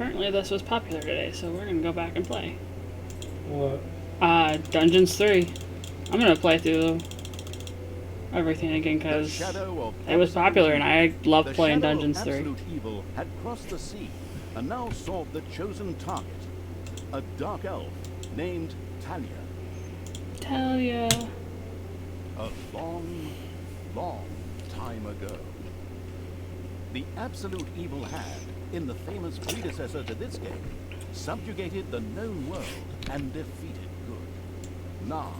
apparently this was popular today, so we're gonna go back and play. What? Dungeons 3. I'm gonna play through everything again because it was popular and I love playing Dungeons 3. Absolute evil had crossed the sea and now sought the chosen target, a dark elf named Thalya. Thalya. A long, long time ago. The absolute evil had, in the famous predecessor to this game, subjugated the known world and defeated good. Now,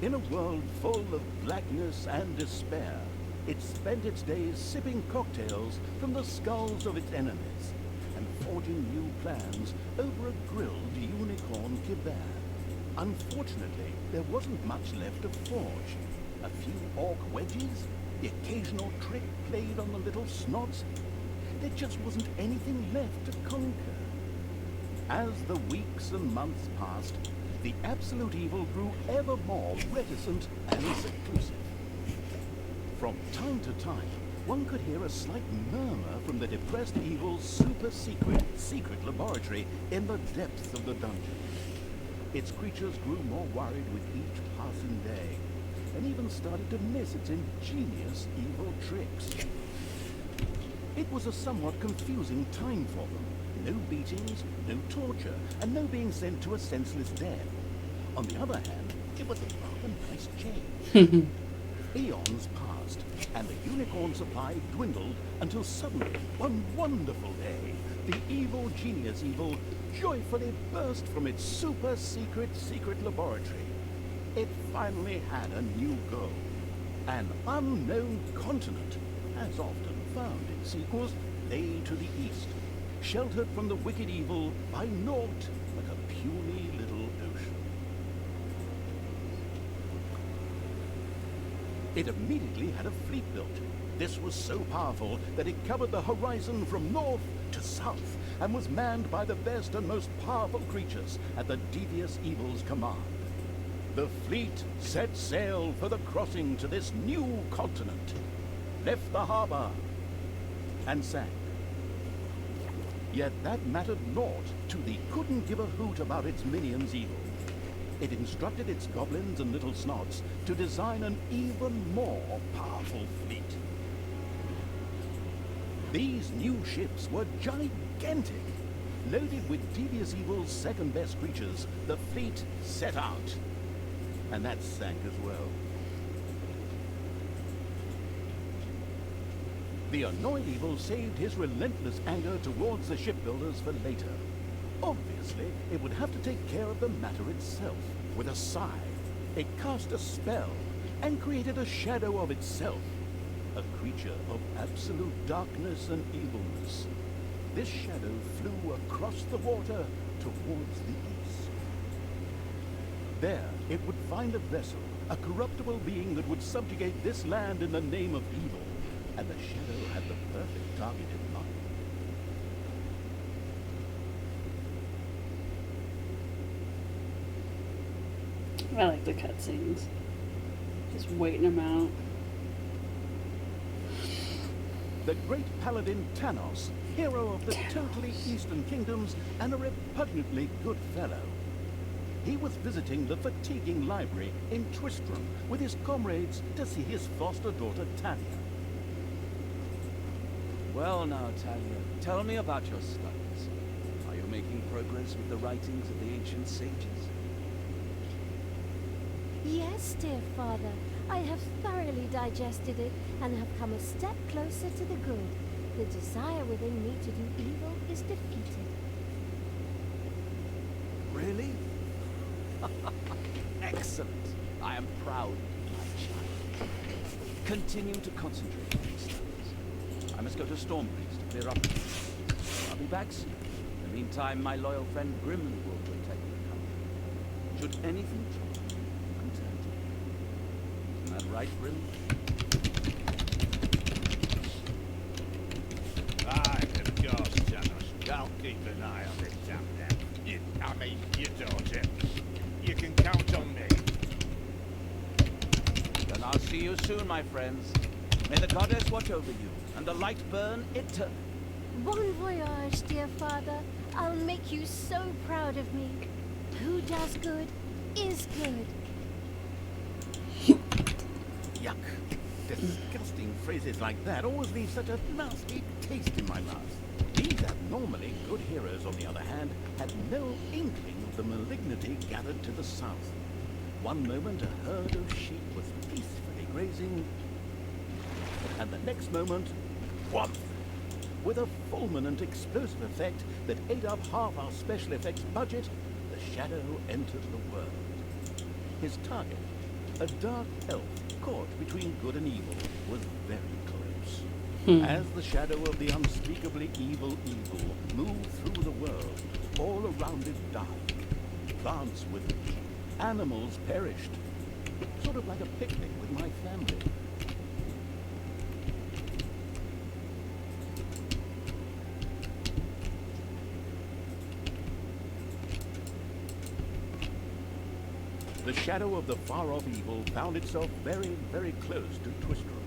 in a world full of blackness and despair, it spent its days sipping cocktails from the skulls of its enemies and forging new plans over a grilled unicorn kebab. Unfortunately, there wasn't much left to forge. A few orc wedges, the occasional trick played on the little snots. There just wasn't anything left to conquer. As the weeks and months passed, the absolute evil grew ever more reticent and seclusive. From time to time, one could hear a slight murmur from the depressed evil's secret laboratory in the depths of the dungeon. Its creatures grew more worried with each passing day, and even started to miss its ingenious evil tricks. It was a somewhat confusing time for them. No beatings, no torture, and no being sent to a senseless death. On the other hand, it was a rather nice change. Eons passed, and the unicorn supply dwindled until suddenly, one wonderful day, the evil genius evil joyfully burst from its super secret laboratory. It finally had a new goal. An unknown continent, as often found in sequels, lay to the east, sheltered from the wicked evil by naught but a puny little ocean. It immediately had a fleet built. This was so powerful that it covered the horizon from north to south and was manned by the best and most powerful creatures at the devious evil's command. The fleet set sail for the crossing to this new continent, left the harbor, and sank. Yet that mattered naught to the couldn't give a hoot about its minions' evil. It instructed its goblins and little snots to design an even more powerful fleet. These new ships were gigantic. Loaded with devious evil's second-best creatures, the fleet set out. And that sank as well. The annoyed evil saved his relentless anger towards the shipbuilders for later. Obviously, it would have to take care of the matter itself. With a sigh, it cast a spell and created a shadow of itself. A creature of absolute darkness and evilness. This shadow flew across the water towards the east. There, it would find a vessel, a corruptible being that would subjugate this land in the name of evil. And the shadow had the perfect target in mind. I like the cutscenes. Just waiting them out. The great paladin Tanos, hero of the totally eastern kingdoms and a repugnantly good fellow. He was visiting the fatiguing library in Tristram with his comrades to see his foster daughter Thalya. Well now, Thalya, tell me about your studies. Are you making progress with the writings of the ancient sages? Yes, dear father. I have thoroughly digested it and have come a step closer to the good. The desire within me to do evil is defeated. Really? Excellent. I am proud of you, my child. Continue to concentrate on your studies. I must go to Stormbreeze to clear up. I'll be back soon. In the meantime, my loyal friend Grimly will protect the company. Should anything trouble you, you can turn to me. Isn't that right, Grim? Aye, of course, Janos. I'll keep an eye on this damn now. I mean, your daughter. You can count on me. Then I'll see you soon, my friends. May the goddess watch over you, and the light burn eternally. Bon voyage, dear father. I'll make you so proud of me. Who does good is good. Yuck. Disgusting phrases like that always leave such a nasty taste in my mouth. These abnormally good heroes, on the other hand, had no inkling of the malignity gathered to the south. One moment a herd of sheep was peacefully grazing, and the next moment, whomp! With a fulminant explosive effect that ate up half our special effects budget, the shadow entered the world. His target, a dark elf caught between good and evil, was very close. As the shadow of the unspeakably evil moved through the world, all around it died. Plants withered, animals perished. Sort of like a picnic with my family. The shadow of the far-off evil found itself very, very close to Twistrom.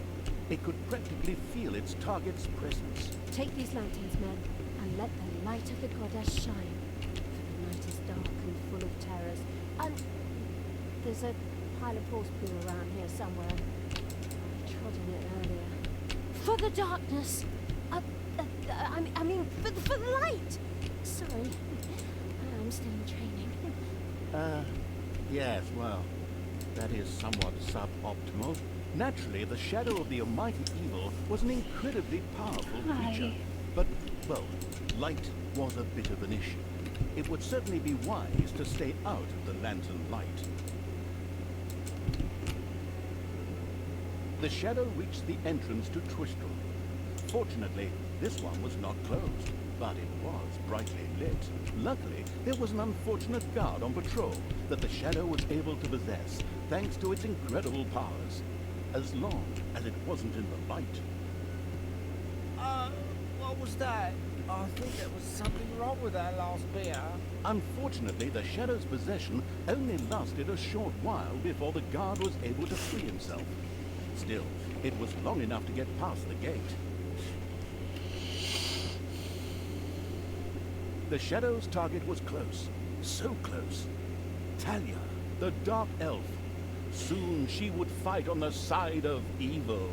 It could practically feel its target's presence. Take these lanterns, men, and let the light of the goddess shine. For the night is dark and full of terrors. And there's a pile of horse poo around here somewhere. I trod in it earlier. For the darkness! I mean, for the light! Sorry. I'm still in training. Yes, well, that is somewhat suboptimal. Naturally, the shadow of the almighty evil was an incredibly powerful creature. But, well, light was a bit of an issue. It would certainly be wise to stay out of the lantern light. The shadow reached the entrance to Twistrom. Fortunately, this one was not closed, but it was brightly lit. Luckily, there was an unfortunate guard on patrol that the shadow was able to possess, thanks to its incredible powers. As long as it wasn't in the light. What was that? I think there was something wrong with our last beer. Unfortunately, the shadow's possession only lasted a short while before the guard was able to free himself. Still, it was long enough to get past the gate. The shadow's target was close, so close. Thalya, the dark elf. Soon she would fight on the side of evil.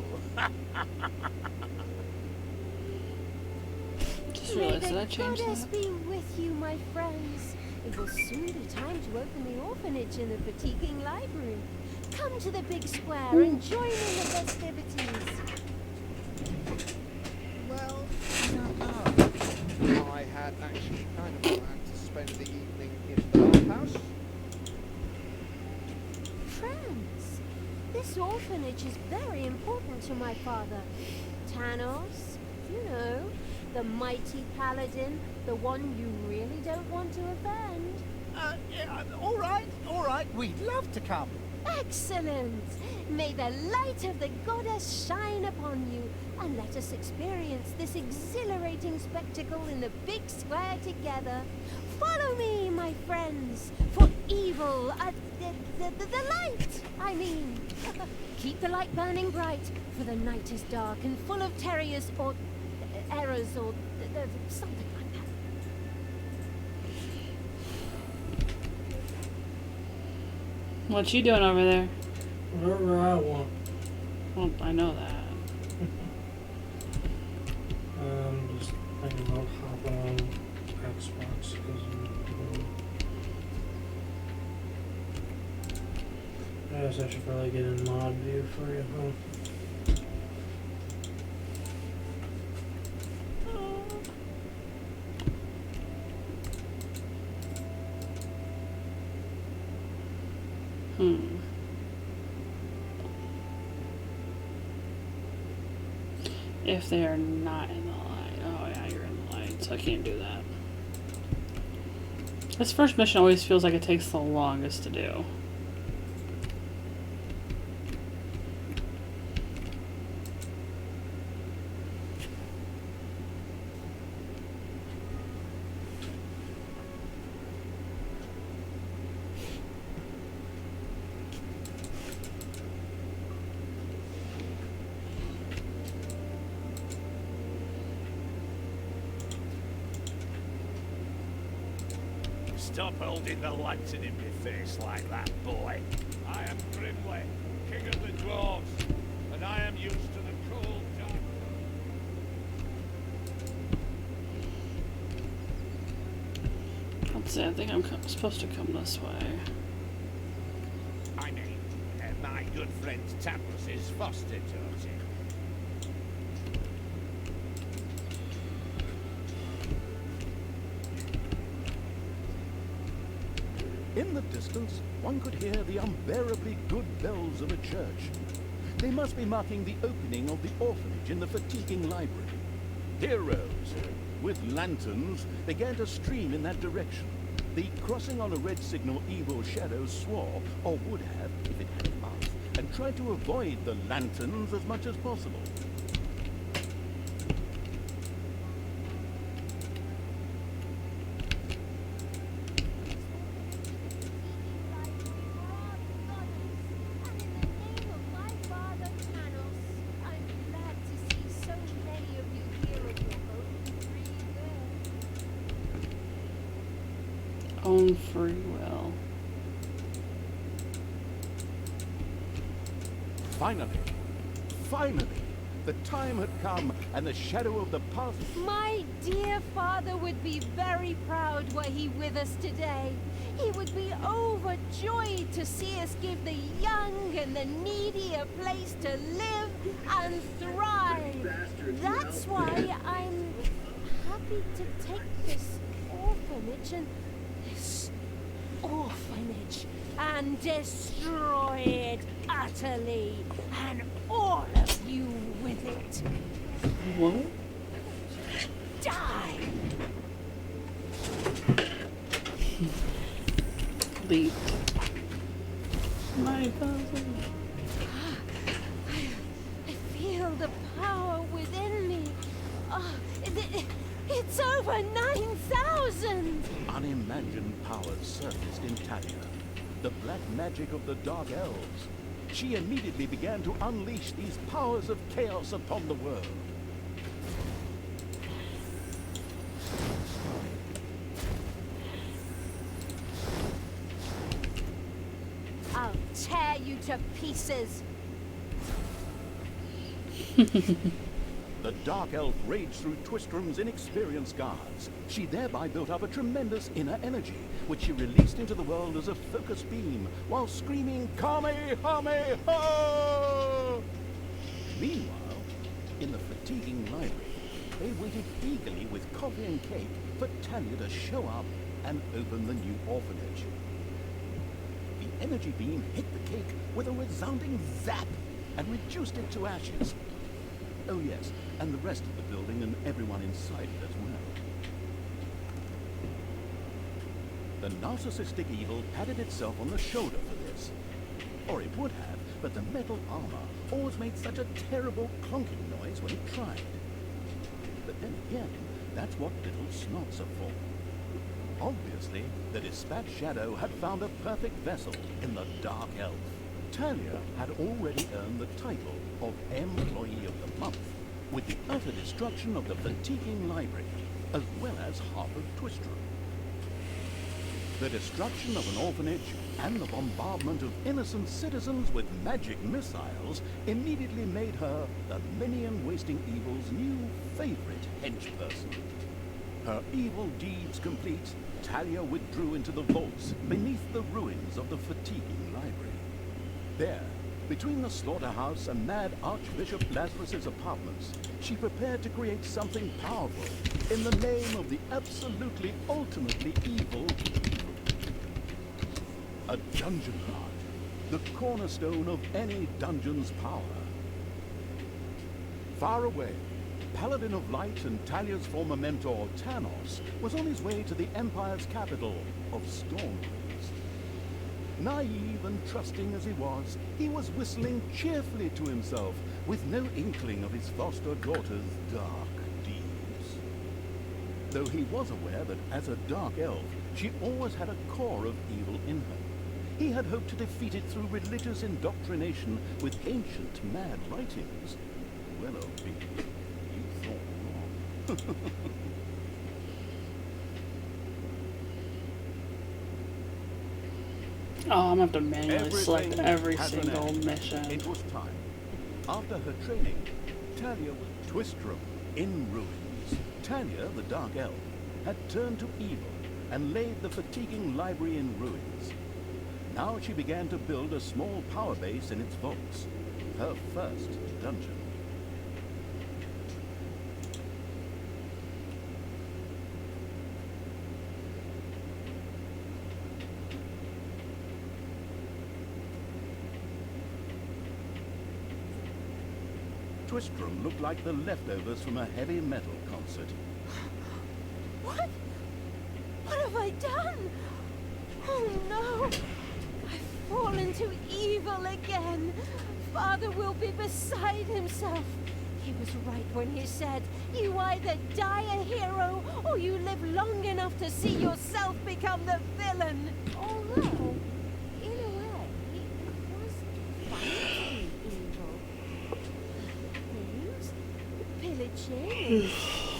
Just May realized, the did I change goddess that? be with you, my friends. It will soon be time to open the orphanage in the fatiguing library. Come to the big square and join in the festivities. Well, I don't know. I had actually kind of planned to spend the evening in the bathhouse. Friends, this orphanage is very important to my father. Tanos, you know, the mighty paladin, the one you really don't want to offend. Yeah, all right. We'd love to come. Excellent! May the light of the goddess shine upon you, and let us experience this exhilarating spectacle in the big square together. Follow me, my friends, for evil, the light, I mean. Keep the light burning bright, for the night is dark and full of terrors or errors or something like that. What you doing over there? Whatever I want. Well, I know that. Just thinking about hopping on Xbox because I guess I should probably get in mod view for you, huh? If they are not in the light. Oh yeah, you're in the light, so I can't do that. This first mission always feels like it takes the longest to do. Stop holding the lantern in my face like that, boy. I am Grimly, king of the dwarves, and I am used to the cold dark. Let's see, I think I'm supposed to come this way. I mean, my good friend Tabros's foster daughter. In the distance, one could hear the unbearably good bells of a church. They must be marking the opening of the orphanage in the fatiguing library. Heroes, with lanterns, began to stream in that direction. The crossing on a red signal evil shadow swore, or would have if it had a mouth, and tried to avoid the lanterns as much as possible. Own free will. Finally, the time had come, and the shadow of the past... My dear father would be very proud were he with us today. He would be overjoyed to see us give the young and the needy a place to live and thrive. That's why I'm happy to take this orphanage and destroy it utterly, and all of you with it. What? Die! Leap. My cousin. I feel the power within me. Oh, it's over 9,000! Unimagined powers surfaced in Thalya, the black magic of the Dark Elves. She immediately began to unleash these powers of chaos upon the world. I'll tear you to pieces. The Dark Elf raged through Twistrum's inexperienced guards. She thereby built up a tremendous inner energy, which she released into the world as a focus beam, while screaming, Kamehameha! Meanwhile, in the fatiguing library, they waited eagerly with coffee and cake for Thalya to show up and open the new orphanage. The energy beam hit the cake with a resounding zap and reduced it to ashes. Oh yes, and the rest of the building and everyone inside it as well. The narcissistic evil patted itself on the shoulder for this. Or it would have, but the metal armor always made such a terrible clunking noise when it tried. But then again, that's what little snots are for. Obviously, the Dispatch Shadow had found a perfect vessel in the Dark Elf. Thalya had already earned the title of Employee of the Month, with the utter destruction of the fatiguing library, as well as half of Twistrum. The destruction of an orphanage and the bombardment of innocent citizens with magic missiles immediately made her the minion-wasting evil's new favorite henchperson. Her evil deeds complete, Thalya withdrew into the vaults beneath the ruins of the fatiguing library. There, between the slaughterhouse and mad Archbishop Lazarus's apartments, she prepared to create something powerful in the name of the absolutely ultimately evil. A dungeon guard, the cornerstone of any dungeon's power. Far away, Paladin of Light and Thalya's former mentor, Tanos, was on his way to the Empire's capital of Stormbreeze. Naive and trusting as he was whistling cheerfully to himself, with no inkling of his foster daughter's dark deeds. Though he was aware that as a Dark Elf, she always had a core of evil in her. He had hoped to defeat it through religious indoctrination with ancient mad writings. Well, old beans, you thought wrong. Oh, I'm gonna have to manually select Everything every has an single end. mission. It was time. After her training, Thalya was Twistrum in ruins. Thalya, the Dark Elf, had turned to evil and laid the fatiguing library in ruins. Now she began to build a small power base in its vaults. Her first dungeon. Twistrum looked like the leftovers from a heavy metal concert. What? What have I done? Oh no! I've fallen to evil again. Father will be beside himself. He was right when he said, you either die a hero or you live long enough to see yourself become the villain. Although, in a way, it was fun to be evil. Things, pillaging,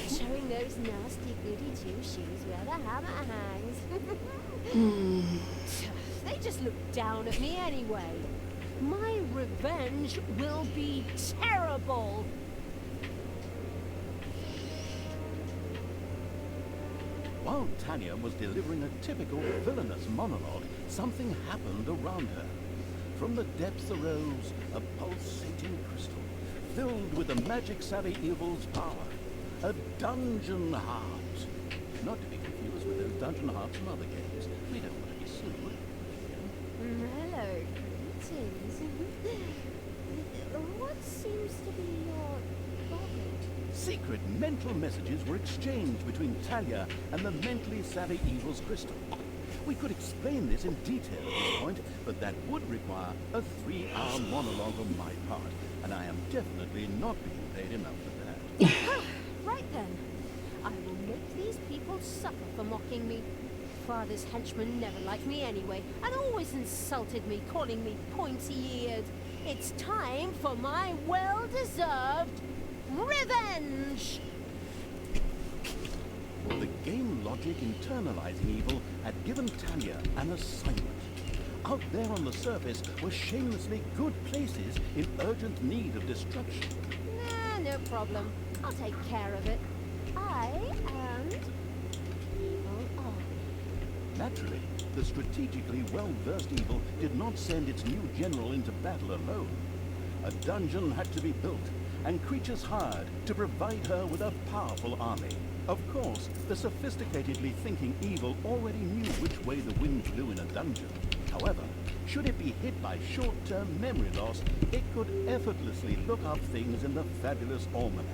showing those nasty goody two-shoes where the hammer hangs. They just look down at me anyway. My revenge will be terrible. While Thalya was delivering a typical villainous monologue, something happened around her. From the depths arose a pulsating crystal, filled with the magic-savvy evil's power. A dungeon heart. Not to be confused with those dungeon hearts from other games. We don't want to be sued. Hello, greetings. What seems to be your problem? Secret mental messages were exchanged between Thalya and the mentally savvy evil's crystal. We could explain this in detail at this point, but that would require a 3-hour monologue on my part, and I am definitely not being paid enough for that. Right then. I will make these people suffer for mocking me. Father's henchmen never liked me anyway, and always insulted me, calling me pointy-eared. It's time for my well-deserved revenge! The game logic internalizing evil had given Thalya an assignment. Out there on the surface were shamelessly good places in urgent need of destruction. Nah, no problem. I'll take care of it. I and evil army. Naturally, the strategically well-versed evil did not send its new general into battle alone. A dungeon had to be built, and creatures hired to provide her with a powerful army. Of course, the sophisticatedly thinking evil already knew which way the wind blew in a dungeon. However, should it be hit by short-term memory loss, it could effortlessly look up things in the fabulous almanac.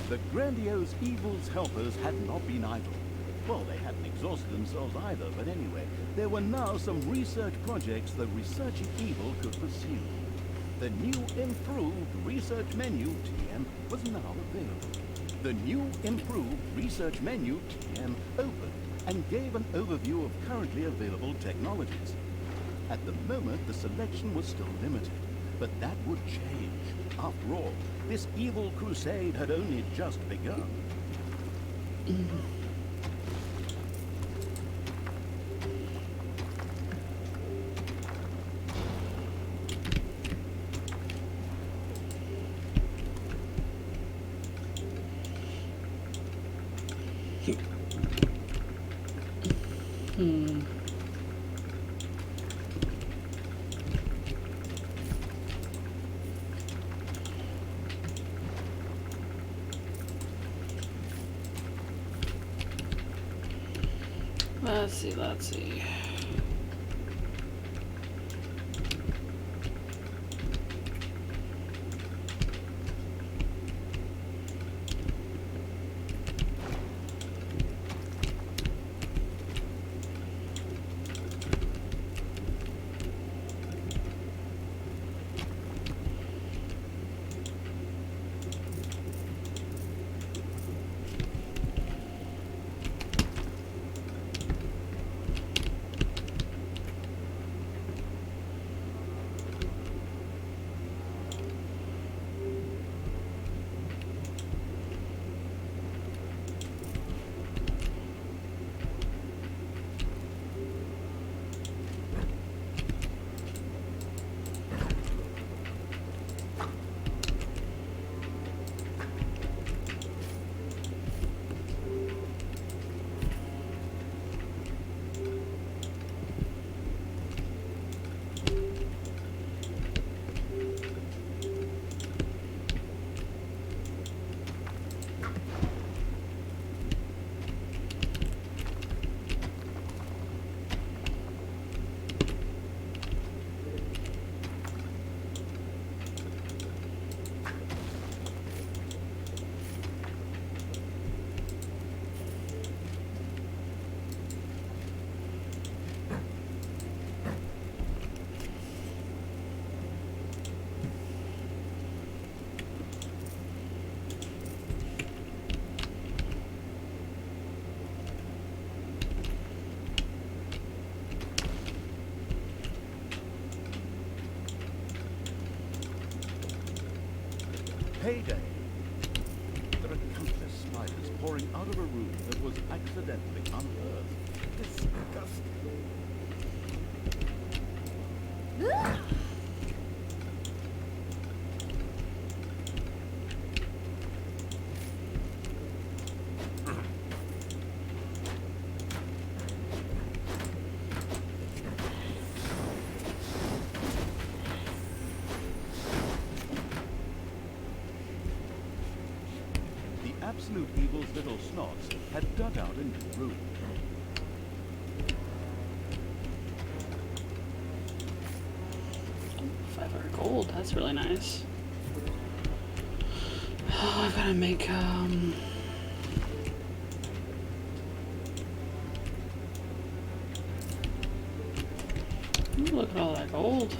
The grandiose evil's helpers had not been idle. Well, they hadn't exhausted themselves either, but anyway, there were now some research projects the researching evil could pursue. The new improved research menu, TM, was now available. The new improved research menu, TM, opened and gave an overview of currently available technologies. At the moment, the selection was still limited, but that would change. After all, this evil crusade had only just begun. Let's see. Payday. There are countless spiders pouring out of a room that was accidentally unearthed. Disgusting. Absolute Evil's little snots had dug out a new room. 500 gold, that's really nice. Oh, I've gotta make, ooh, look at all that gold.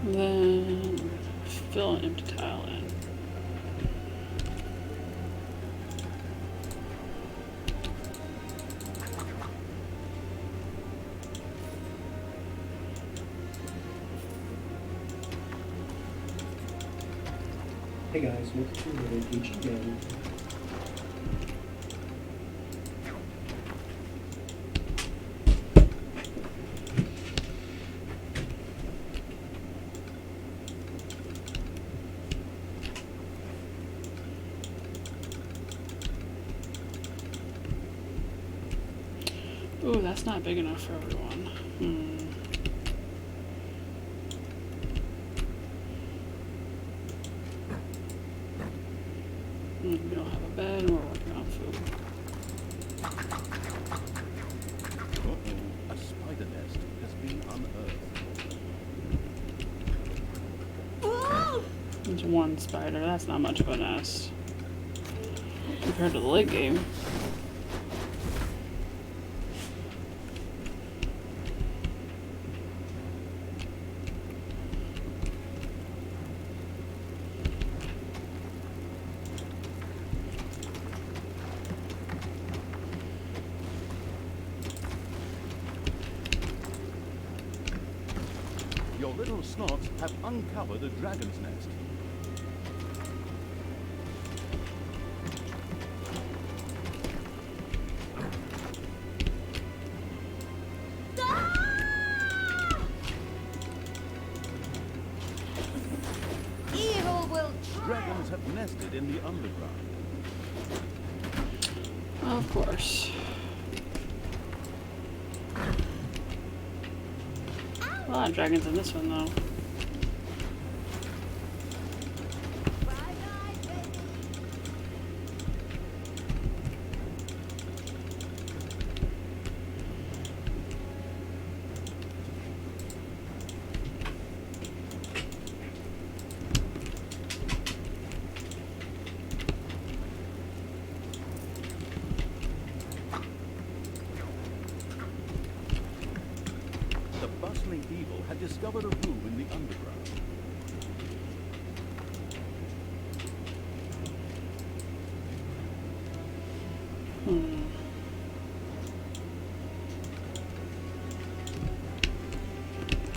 Then fill an empty tile in. Hey guys, welcome to another beach again. Ooh, that's not big enough for everyone. We don't have a bed and we're working on food. Uh-oh, a spider nest has been unearthed. There's one spider, that's not much of a nest. Compared to the late game. Your little snots have uncovered a dragon's nest. Evil will Dragons have nested in the underground. Of course. A lot of dragons in this one, though. The bustling evil had discovered a room in the underground.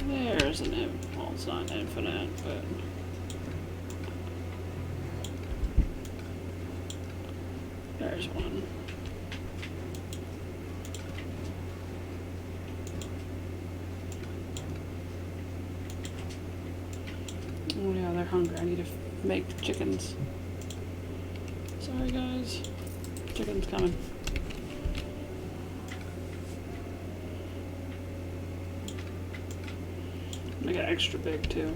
There's an well, it's not infinite, but there's one. Oh yeah, they're hungry. I need to make chickens. Sorry guys. Chicken's coming. Make it extra big too.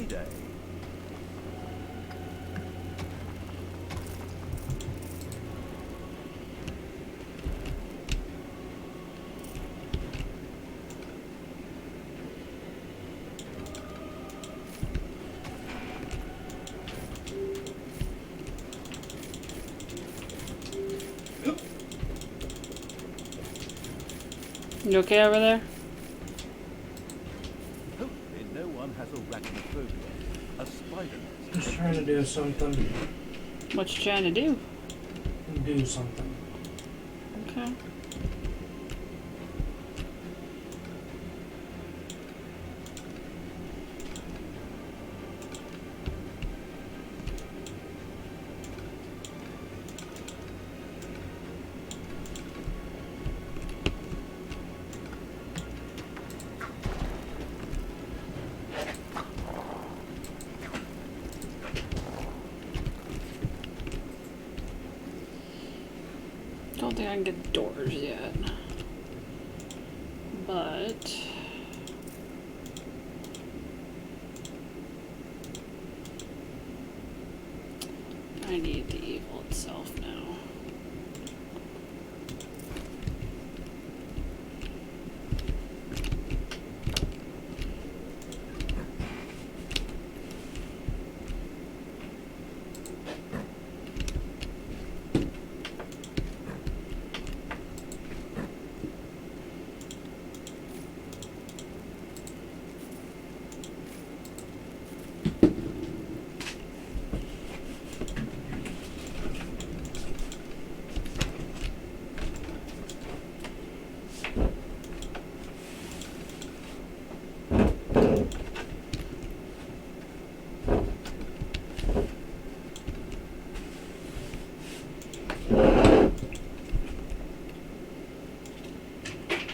day. You okay over there? Hopefully no one has arachnophobia. A spider nest. Just trying to do something. What you trying to do? Do something. Okay. Don't think I can get doors yet. But I need the evil itself now.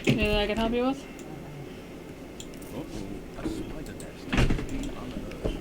Anything I can help you with? Uh-oh, a spider nest has been unearthed.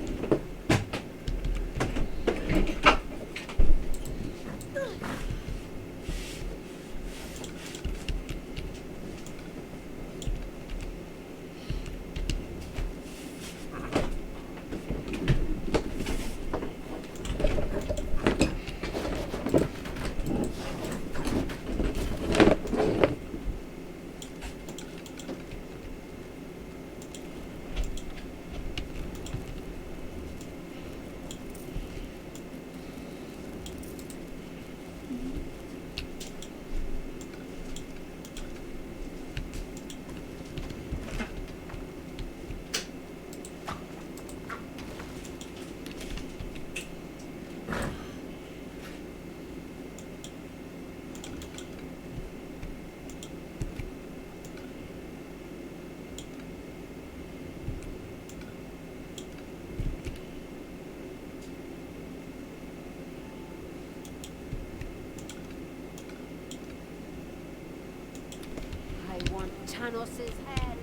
I want Tanos's head.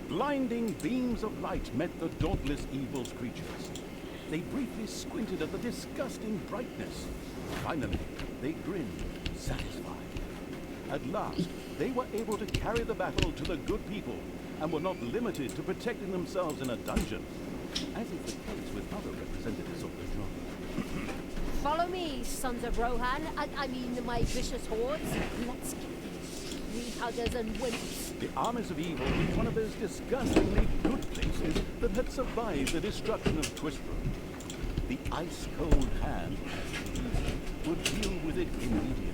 Blinding beams of light met the dauntless evil's creatures. They briefly squinted at the disgusting brightness. Finally, they grinned, satisfied. At last, they were able to carry the battle to the good people and were not limited to protecting themselves in a dungeon, as is the case with other representatives of the genre. Follow me, sons of Rohan. I mean, my vicious hordes. Let's get these tree huggers and wimps. The armies of evil was one of those disgustingly good places that had survived the destruction of Twistbrook. The ice-cold hand, as it is, would deal with it immediately.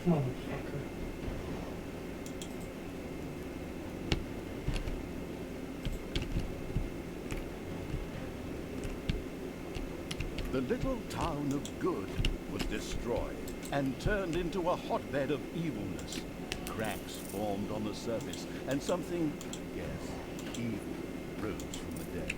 Motherfucker. The little town of Good was destroyed and turned into a hotbed of evilness. Cracks formed on the surface, and something, yes, evil, rose from the dead.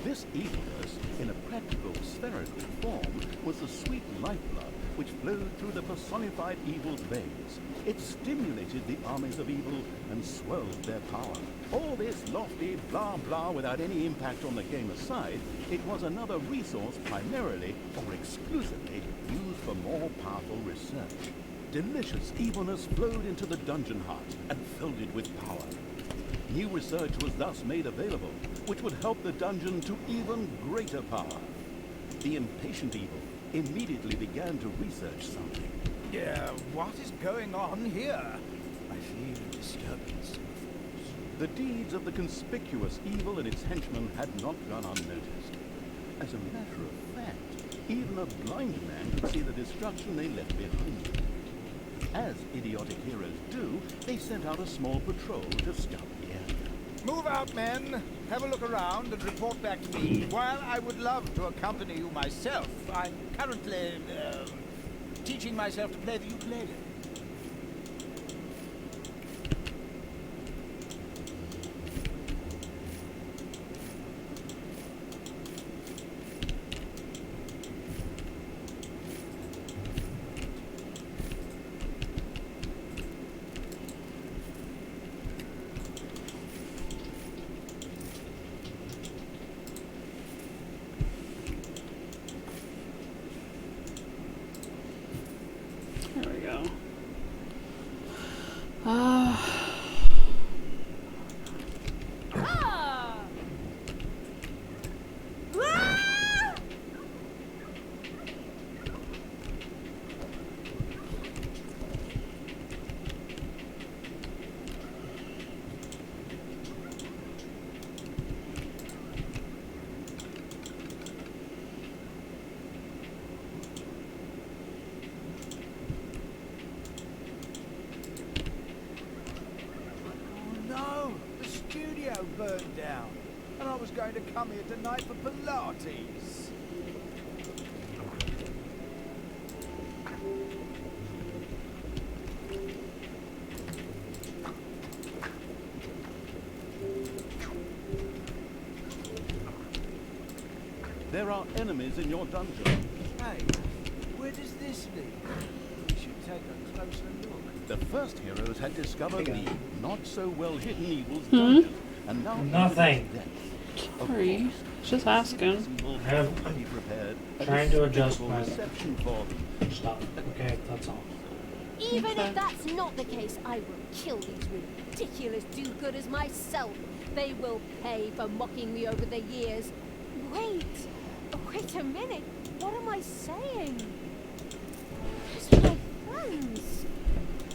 This evilness, in a practical spherical form, was the sweet lifeblood which flowed through the personified evil's veins. It stimulated the armies of evil and swelled their power. All this lofty blah blah without any impact on the game aside, it was another resource primarily or exclusively used for more powerful research. Delicious evilness flowed into the dungeon heart and filled it with power. New research was thus made available, which would help the dungeon to even greater power. The impatient evil immediately began to research something. Yeah, what is going on here? I feel a disturbance. The deeds of the conspicuous evil and its henchmen had not gone unnoticed. As a matter of fact, even a blind man could see the destruction they left behind them. As idiotic heroes do, they sent out a small patrol to scout the area. Move out, men. Have a look around and report back to me. While I would love to accompany you myself, I'm currently teaching myself to play the ukulele. There we go. Burned down, and I was going to come here tonight for Pilates. There are enemies in your dungeon. Hey, where does this lead? We should take a closer look. The first heroes had discovered the not-so-well-hidden evil's dungeon, and now Nothing. Sorry, just asking. Trying to adjust my reception for them. stuff. Okay, that's all. Even if that's not the case, I will kill these ridiculous do-gooders myself. They will pay for mocking me over the years. Wait a minute. What am I saying? Just my friends.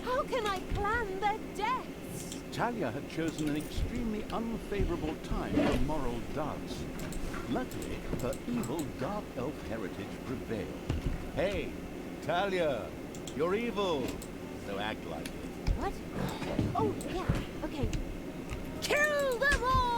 How can I plan their deaths? Thalya had chosen an extremely unfavorable time for moral dance. Luckily, her evil dark elf heritage prevailed. Hey, Thalya, you're evil, so act like it. What? Oh, yeah. Okay. Kill them all!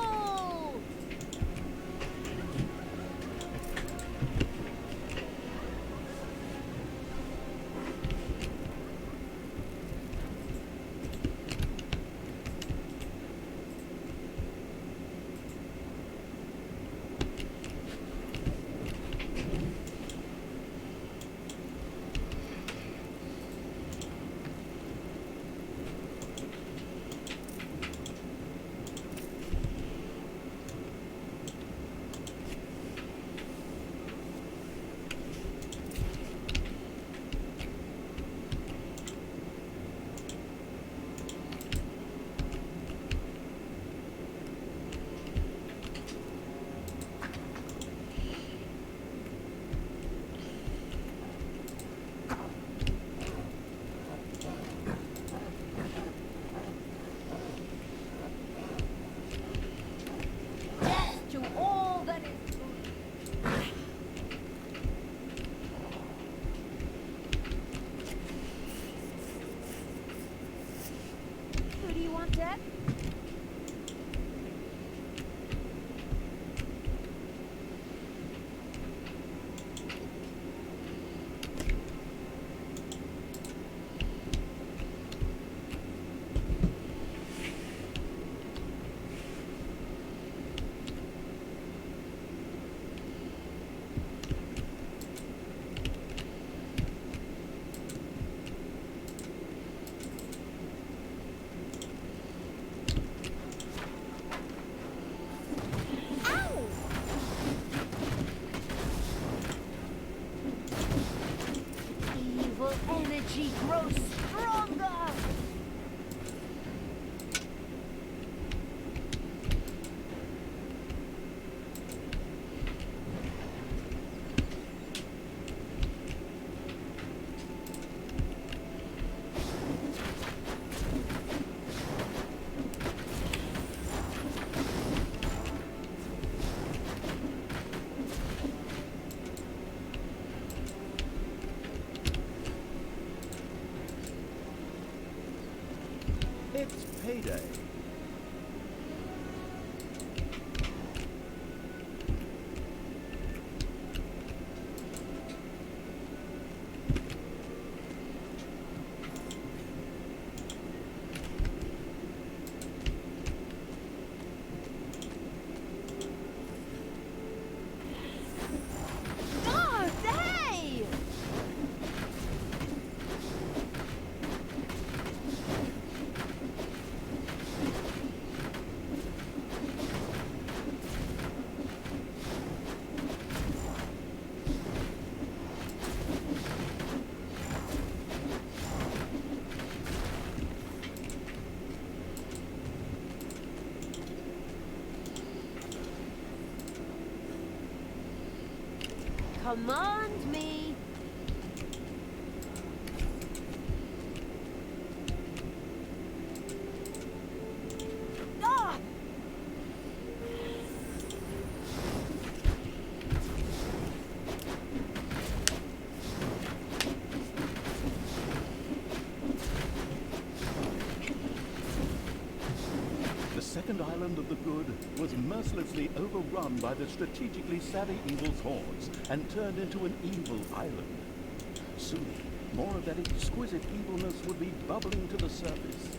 energy grows stronger. It's payday. Oh, hey! Command me. Ah! The second island of the good was mercilessly overrun by the strategically savvy evil's hordes and turned into an evil island. Soon, more of that exquisite evilness would be bubbling to the surface.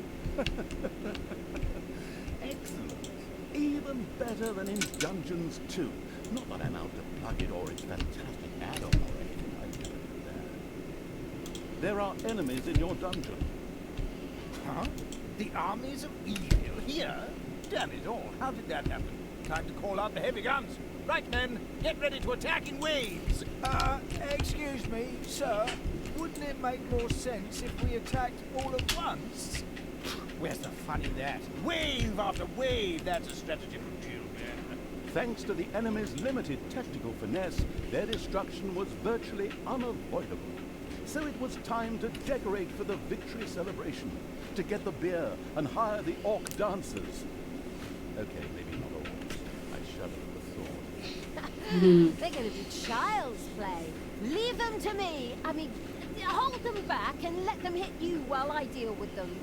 Excellent. Even better than in Dungeons 2. Not that I'm out to plug it or its fantastic add-on or anything like that. There are enemies in your dungeon. Huh? The armies of evil here? Damn it all, how did that happen? Time to call out the heavy guns. Right, men, get ready to attack in waves. Excuse me, sir. Wouldn't it make more sense if we attacked all at once? Where's the fun in that? Wave after wave, that's a strategy for children. Thanks to the enemy's limited tactical finesse, their destruction was virtually unavoidable. So it was time to decorate for the victory celebration, to get the beer and hire the orc dancers. Okay, maybe not orcs. I shudder at the thought. They're gonna be child's play. Leave them to me. I mean, hold them back and let them hit you while I deal with them.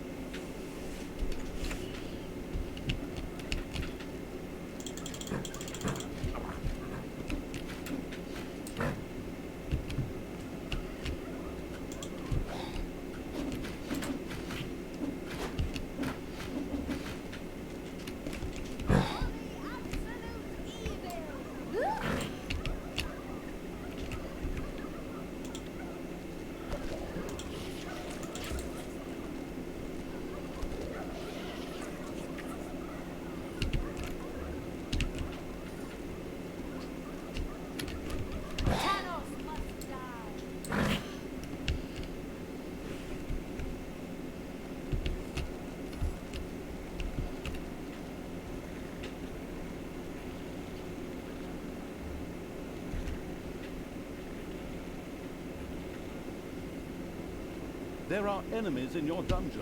There are enemies in your dungeon.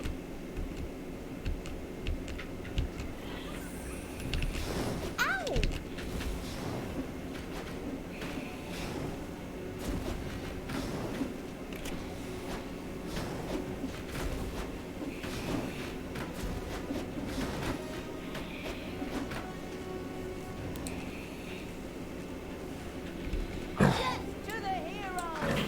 Ow! Death to the heroes!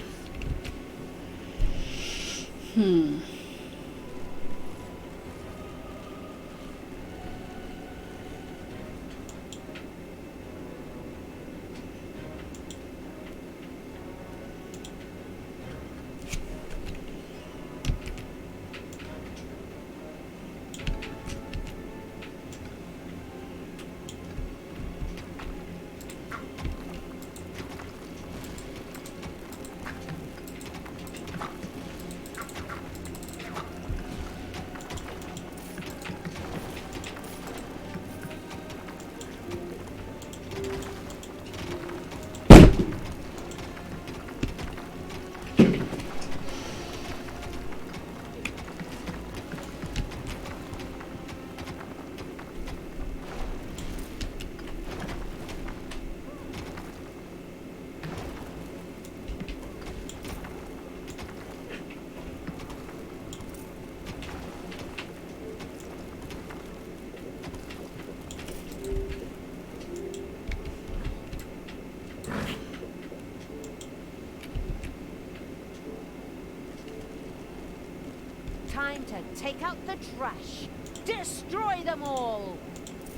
time to take out the trash. Destroy them all!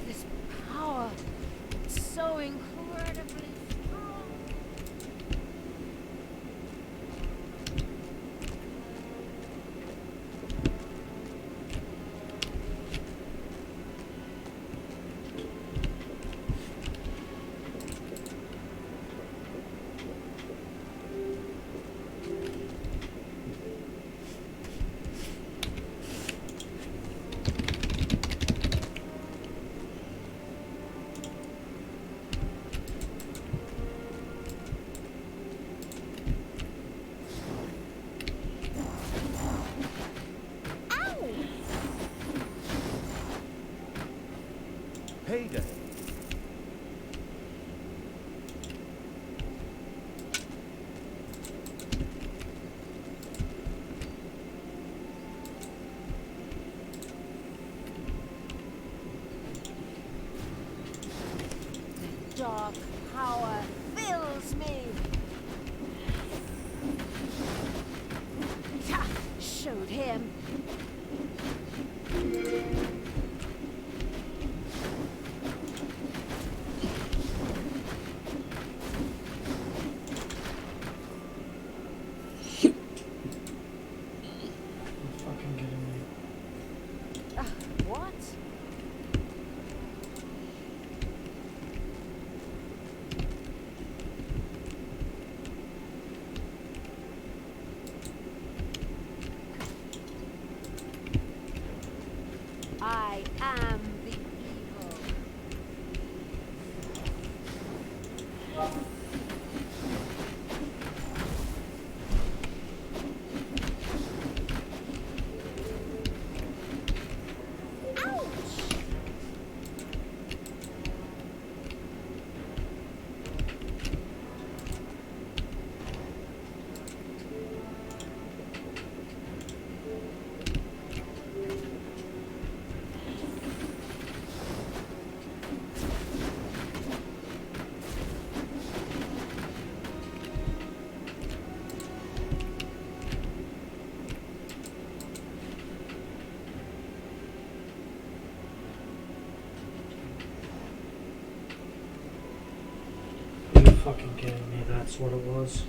This power, it's so incredibly strong. Payday. Dark power fills me. Ha! Showed him. You're fucking kidding me. What? I am the evil. Ouch! You're fucking kidding me. That's what it was.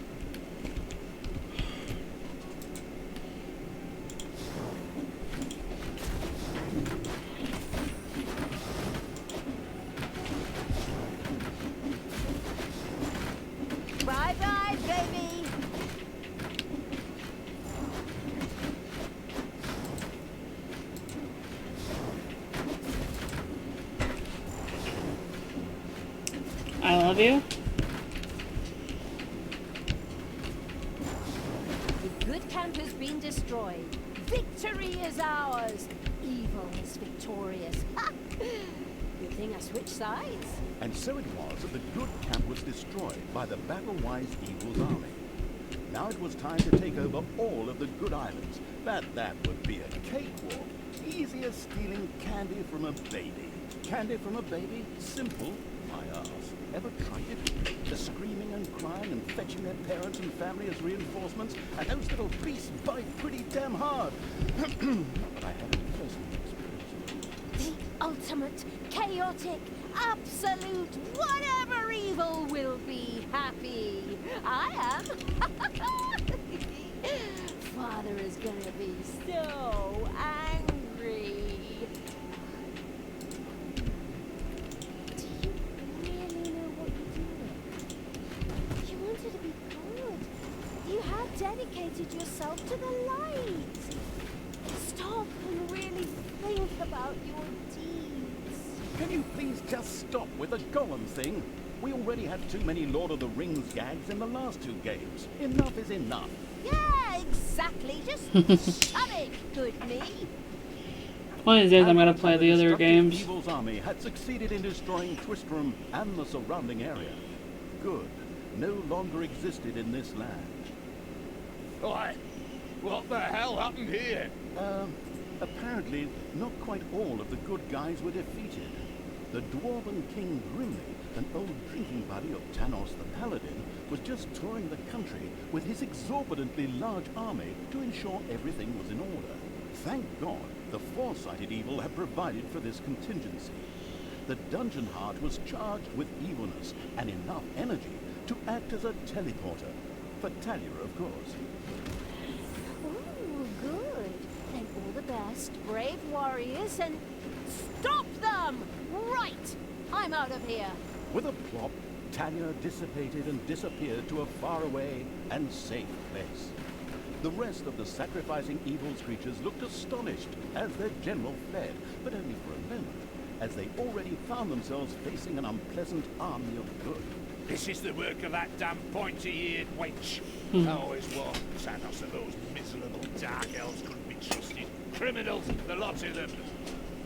Bye bye, baby. I love you. The good camp has been destroyed. Victory is ours. Evil is victorious. Ha! Good thing I switched sides. And so it was that the good camp was destroyed by the battle-wise evil's army. Now it was time to take over all of the good islands. That would be a cakewalk. Easy as stealing candy from a baby. Candy from a baby? Simple, my ass. Ever tried it? The screaming and crying and fetching their parents and family as reinforcements, and those little beasts bite pretty damn hard. But I haven't personally experienced it. The ultimate, chaotic, absolute, whatever evil will be happy. I am. Father is gonna be so angry. Do you really know what you're doing? You wanted to be good. You have dedicated yourself to the light. Stop and really think about your deeds. Can you please just stop with the golem thing? We already had too many Lord of the Rings gags in the last two games. Enough is enough. Yeah, exactly. Just shut it, good me. One of these days I'm gonna play the other destructive games. Evil's army had succeeded in destroying Twistram and the surrounding area. Good no longer existed in this land. What? What the hell happened here? Apparently, not quite all of the good guys were defeated. The Dwarven King Grimly, an old drinking buddy of Tanos the Paladin, was just touring the country with his exorbitantly large army to ensure everything was in order. Thank God the foresighted evil had provided for this contingency. The dungeon heart was charged with evilness and enough energy to act as a teleporter. For Thalya, of course. Ooh, good. Then all the best, brave warriors, and stop them! Right! I'm out of here. With a plop, Thalya dissipated and disappeared to a faraway and safe place. The rest of the sacrificing evil's creatures looked astonished as their general fled, but only for a moment, as they already found themselves facing an unpleasant army of good. This is the work of that damn pointy-eared wench. I always warned Thanos of those miserable dark elves couldn't be trusted. Criminals, the lot of them.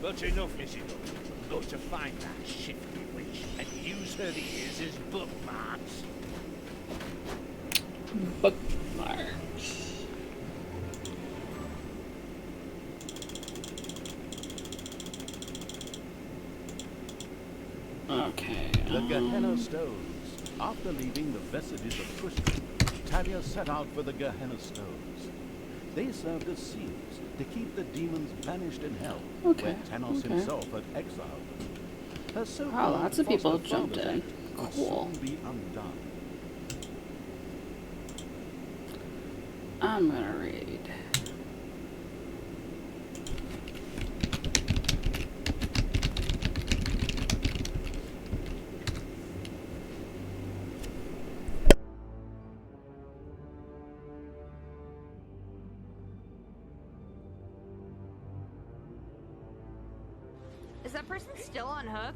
But enough is enough. I'm going to find that shifty witch and use her ears as bookmarks. Bookmarks. Okay. The Gehenna Stones. After leaving the vestiges of Twisted, Thalya set out for the Gehenna Stones. They served as seals to keep the demons banished in hell, where Thanos himself had exiled them. Her so-called Wow, lots of people foster jumped father's in. act would Cool. soon be undone. I'm gonna read. Is that person still on hook?